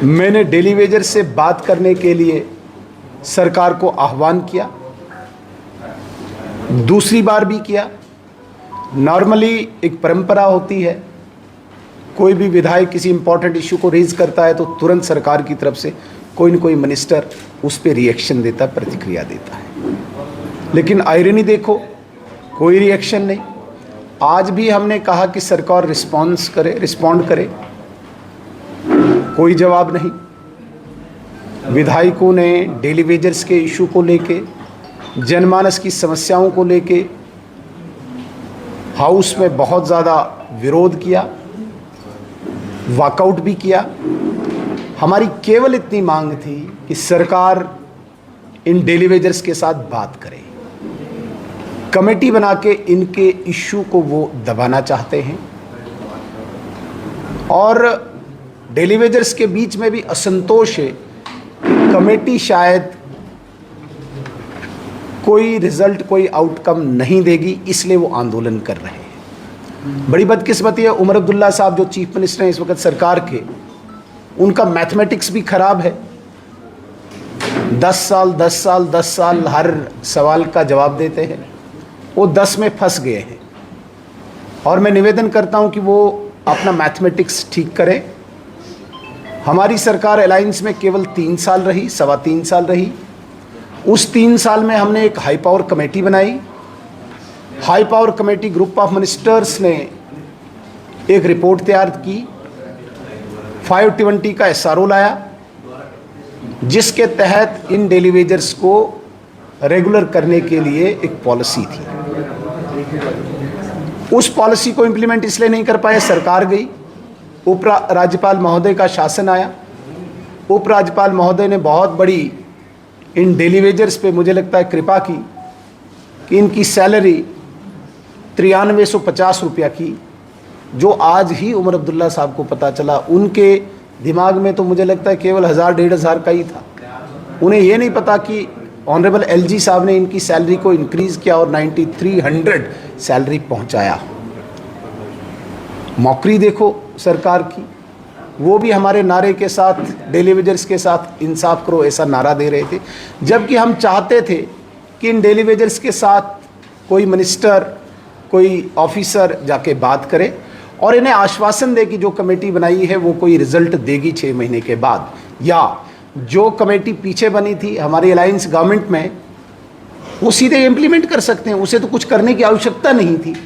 मैंने daily Vaser से बात करने के लिए सरकार को आह्वान किया, दूसरी बार भी किया। नॉर्मली एक परंपरा होती है, कोई भी विधायक किसी इंपॉर्टेंट इशू को रेज करता है तो तुरंत सरकार की तरफ से कोई न कोई मिनिस्टर उस पर रिएक्शन देता, प्रतिक्रिया देता है। लेकिन आयरनी देखो, कोई रिएक्शन नहीं। आज भी हमने कहा कि सरकार रिस्पॉन्ड करे, कोई जवाब नहीं। विधायकों ने डेली वेजर्स के इशू को लेके, जनमानस की समस्याओं को लेके हाउस में बहुत ज़्यादा विरोध किया, वॉकआउट भी किया। हमारी केवल इतनी मांग थी कि सरकार इन डेली वेजर्स के साथ बात करे। कमेटी बना के इनके इशू को वो दबाना चाहते हैं और डेली वेजर्स के बीच में भी असंतोष है कि कमेटी शायद कोई रिजल्ट, कोई आउटकम नहीं देगी, इसलिए वो आंदोलन कर रहे हैं। बड़ी बदकिस्मती है, उमर अब्दुल्ला साहब जो चीफ मिनिस्टर हैं इस वक्त सरकार के, उनका मैथमेटिक्स भी खराब है। 10 साल हर सवाल का जवाब देते हैं, वो 10 में फंस गए हैं। और मैं निवेदन करता हूं कि वो अपना मैथमेटिक्स ठीक करें। हमारी सरकार अलायंस में केवल 3 साल रही, 3.25 साल रही। उस 3 साल में हमने एक हाई पावर कमेटी बनाई। High power committee group of ministers ने एक रिपोर्ट तैयार की, 520 का SRO लाया, जिसके तहत इन डेली वेजर्स को रेगुलर करने के लिए एक पॉलिसी थी। उस पॉलिसी को इंप्लीमेंट इसलिए नहीं कर पाए, सरकार गई, उप राज्यपाल महोदय का शासन आया। उप राज्यपाल महोदय ने बहुत बड़ी इन डेली वेजर्स पे मुझे लगता है कृपा की कि इनकी सैलरी 9350 रुपया की, जो आज ही उमर अब्दुल्ला साहब को पता चला। उनके दिमाग में तो मुझे लगता है केवल 1000-1500 का ही था। उन्हें ये नहीं पता कि ऑनरेबल LG साहब ने इनकी सैलरी को इंक्रीज़ किया और 9300 सैलरी पहुंचाया। मौकरी देखो सरकार की, वो भी हमारे नारे के साथ, डेली वेजर्स के साथ इंसाफ करो ऐसा नारा दे रहे थे, जबकि हम चाहते थे कि इन डेली वेजर्स के साथ कोई मिनिस्टर, कोई ऑफिसर जाके बात करे और इन्हें आश्वासन दे कि जो कमेटी बनाई है वो कोई रिजल्ट देगी 6 महीने के बाद, या जो कमेटी पीछे बनी थी हमारी अलायंस गवर्नमेंट में, वो सीधे इम्प्लीमेंट कर सकते हैं। उसे तो कुछ करने की आवश्यकता नहीं थी,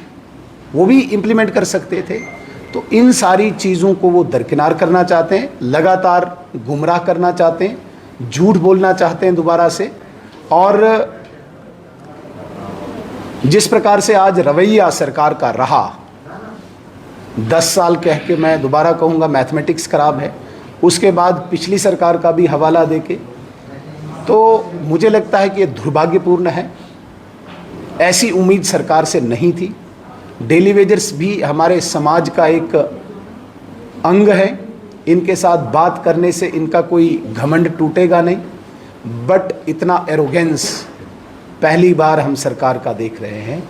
वो भी इम्प्लीमेंट कर सकते थे। तो इन सारी चीज़ों को वो दरकिनार करना चाहते हैं, लगातार गुमराह करना चाहते हैं, झूठ बोलना चाहते हैं दोबारा से। और जिस प्रकार से आज रवैया सरकार का रहा, 10 साल कह के, मैं दोबारा कहूँगा मैथमेटिक्स खराब है, उसके बाद पिछली सरकार का भी हवाला देके, तो मुझे लगता है कि ये दुर्भाग्यपूर्ण है। ऐसी उम्मीद सरकार से नहीं थी। डेली वेजर्स भी हमारे समाज का एक अंग है, इनके साथ बात करने से इनका कोई घमंड टूटेगा नहीं, बट इतना एरोगेंस पहली बार हम सरकार का देख रहे हैं।